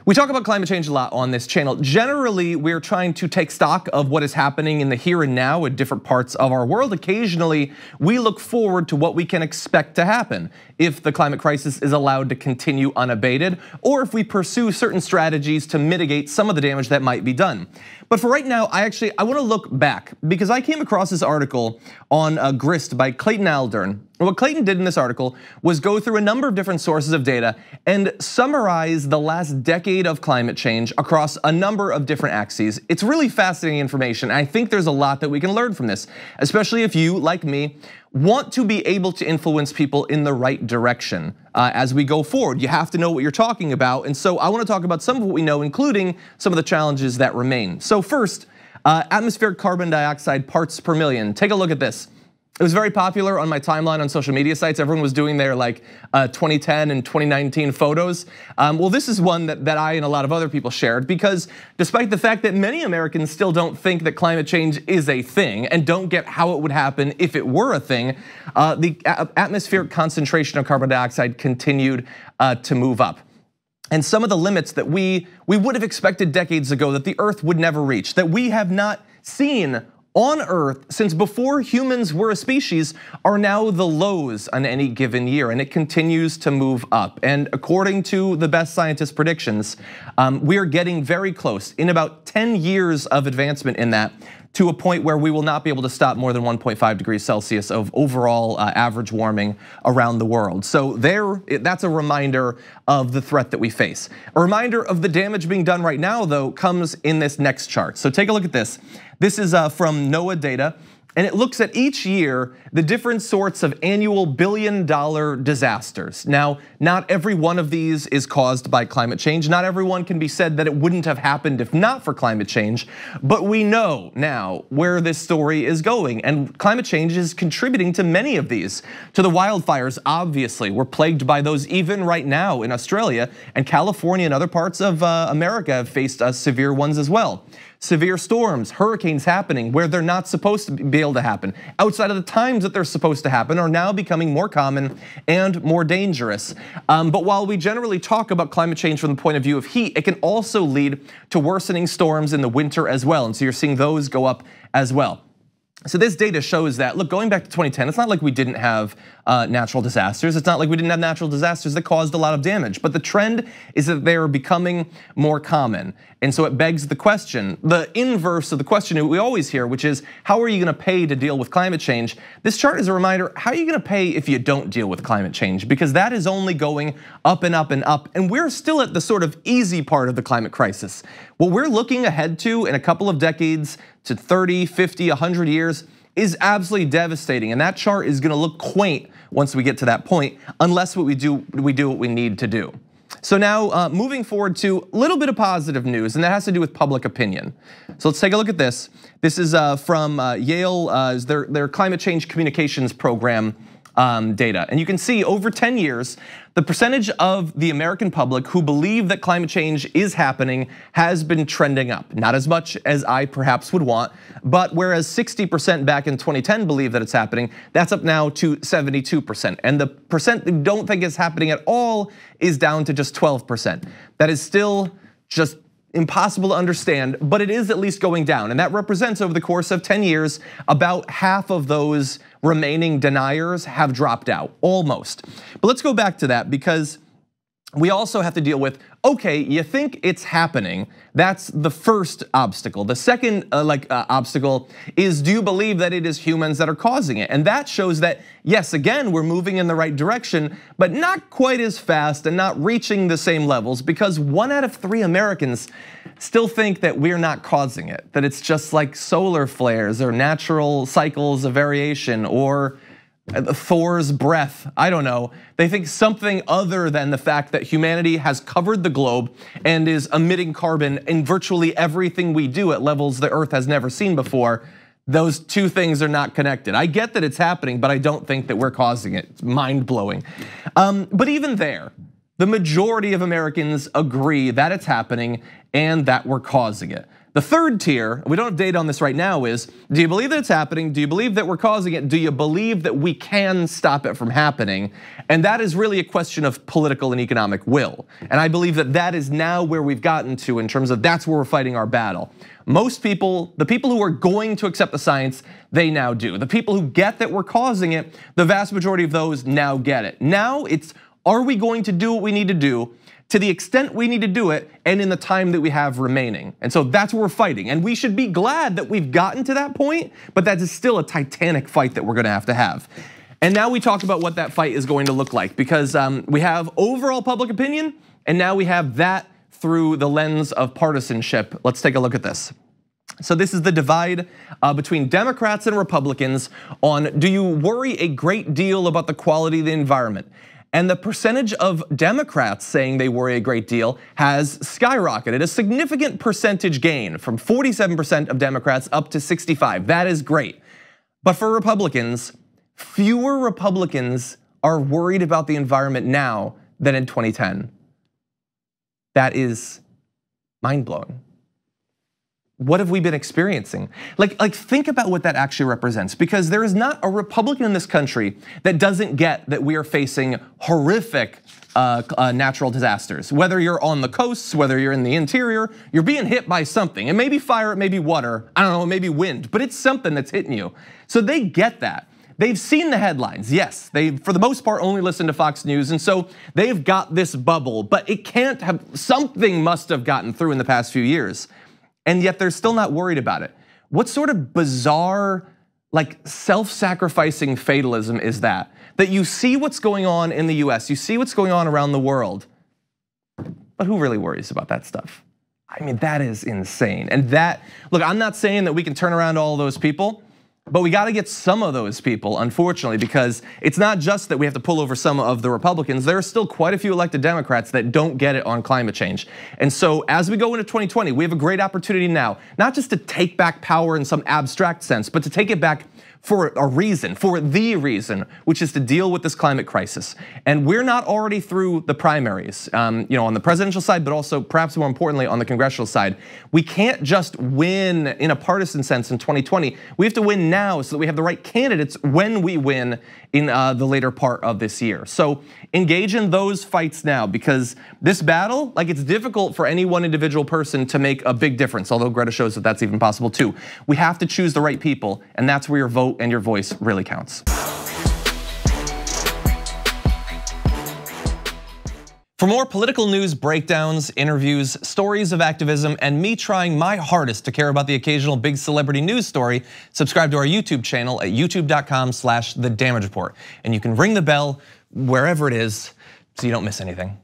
We talk about climate change a lot on this channel. Generally, we're trying to take stock of what is happening in the here and now in different parts of our world. Occasionally, we look forward to what we can expect to happen if the climate crisis is allowed to continue unabated, or if we pursue certain strategies to mitigate some of the damage that might be done. But for right now, I want to look back because I came across this article on Grist by Clayton Aldern. And what Clayton did in this article was go through a number of different sources of data and summarize the last decade of climate change across a number of different axes. It's really fascinating information. I think there's a lot that we can learn from this, especially if you, like me, want to be able to influence people in the right direction as we go forward. You have to know what you're talking about. And so I want to talk about some of what we know, including some of the challenges that remain. So first, atmospheric carbon dioxide parts per million. Take a look at this. It was very popular on my timeline on social media sites. Everyone was doing their 2010 and 2019 photos. Well, this is one that I and a lot of other people shared because despite the fact that many Americans still don't think that climate change is a thing and don't get how it would happen if it were a thing, the atmospheric concentration of carbon dioxide continued to move up. And some of the limits that we would have expected decades ago that the Earth would never reach, that we have not seen on Earth since before humans were a species, are now the lows on any given year, and it continues to move up. And according to the best scientists' predictions, we are getting very close, in about 10 years of advancement in that, to a point where we will not be able to stop more than 1.5 degrees Celsius of overall average warming around the world. So that's a reminder of the threat that we face. A reminder of the damage being done right now, though, comes in this next chart. So take a look at this. This is from NOAA data, and it looks at each year the different sorts of annual billion-dollar disasters. Now, not every one of these is caused by climate change. Not everyone can be said that it wouldn't have happened if not for climate change, but we know now where this story is going, and climate change is contributing to many of these. To the wildfires, obviously, we're plagued by those even right now in Australia, and California and other parts of America have faced severe ones as well. Severe storms, hurricanes happening where they're not supposed to be able to happen, outside of the times that they're supposed to happen, are now becoming more common and more dangerous. But while we generally talk about climate change from the point of view of heat, it can also lead to worsening storms in the winter as well. And so you're seeing those go up as well. So this data shows that, look, going back to 2010, it's not like we didn't have natural disasters. It's not like we didn't have natural disasters that caused a lot of damage, but the trend is that they are becoming more common. And so it begs the question, the inverse of the question that we always hear, which is, how are you gonna pay to deal with climate change? This chart is a reminder, how are you gonna pay if you don't deal with climate change? Because that is only going up and up and up, and we're still at the sort of easy part of the climate crisis. What we're looking ahead to in a couple of decades, to 30, 50, 100 years, is absolutely devastating. And that chart is gonna look quaint once we get to that point, unless we do what we need to do. So now moving forward to a little bit of positive news, and that has to do with public opinion. So let's take a look at this. This is from Yale, their climate change communications program data. And you can see over 10 years, the percentage of the American public who believe that climate change is happening has been trending up. Not as much as I perhaps would want, but whereas 60% back in 2010 believe that it's happening, that's up now to 72%. And the percent that don't think it's happening at all is down to just 12%. That is still just impossible to understand, but it is at least going down. And that represents over the course of 10 years, about half of those remaining deniers have dropped out, almost. But let's go back to that because we also have to deal with, okay, you think it's happening. That's the first obstacle. The second obstacle is, do you believe that it is humans that are causing it? And that shows that, yes, again, we're moving in the right direction, but not quite as fast and not reaching the same levels, because 1 out of 3 Americans still think that we're not causing it, that it's just like solar flares or natural cycles of variation or Thor's breath, I don't know. They think something other than the fact that humanity has covered the globe and is emitting carbon in virtually everything we do at levels the Earth has never seen before. Those two things are not connected. I get that it's happening, but I don't think that we're causing it. It's mind-blowing. But even there, the majority of Americans agree that it's happening and that we're causing it. The third tier, we don't have data on this right now, is do you believe that it's happening? Do you believe that we're causing it? Do you believe that we can stop it from happening? And that is really a question of political and economic will. And I believe that that is now where we've gotten to in terms of that's where we're fighting our battle. Most people, the people who are going to accept the science, they now do. The people who get that we're causing it, the vast majority of those now get it. Now it's, are we going to do what we need to do to the extent we need to do it and in the time that we have remaining? And so that's what we're fighting. And we should be glad that we've gotten to that point, but that is still a titanic fight that we're gonna have to have. And now we talk about what that fight is going to look like, because we have overall public opinion, and now we have that through the lens of partisanship. Let's take a look at this. So this is the divide between Democrats and Republicans on, do you worry a great deal about the quality of the environment? And the percentage of Democrats saying they worry a great deal has skyrocketed, a significant percentage gain from 47% of Democrats up to 65%. That is great. But for Republicans, fewer Republicans are worried about the environment now than in 2010. That is mind-blowing. What have we been experiencing? Like think about what that actually represents, because there is not a Republican in this country that doesn't get that we are facing horrific natural disasters. Whether you're on the coasts, whether you're in the interior, you're being hit by something. It may be fire, it may be water, I don't know, it may be wind, but it's something that's hitting you. So they get that. They've seen the headlines, yes. They, for the most part, only listen to Fox News, and so they've got this bubble, but it can't have, something must have gotten through in the past few years. And yet they're still not worried about it. What sort of bizarre, like self-sacrificing fatalism is that? That you see what's going on in the US, you see what's going on around the world, but who really worries about that stuff? I mean, that is insane. And that, look, I'm not saying that we can turn around all those people, but we gotta get some of those people, unfortunately, because it's not just that we have to pull over some of the Republicans. There are still quite a few elected Democrats that don't get it on climate change. And so as we go into 2020, we have a great opportunity now, not just to take back power in some abstract sense, but to take it back for a reason, for the reason, which is to deal with this climate crisis. And we're not already through the primaries, on the presidential side, but also perhaps more importantly on the congressional side. We can't just win in a partisan sense in 2020. We have to win now so that we have the right candidates when we win in the later part of this year. So engage in those fights now, because this battle, like, it's difficult for any one individual person to make a big difference, although Greta shows that that's even possible too. We have to choose the right people, and that's where your vote and your voice really counts. For more political news breakdowns, interviews, stories of activism, and me trying my hardest to care about the occasional big celebrity news story, subscribe to our YouTube channel at youtube.com/thedamagereport. And you can ring the bell wherever it is so you don't miss anything.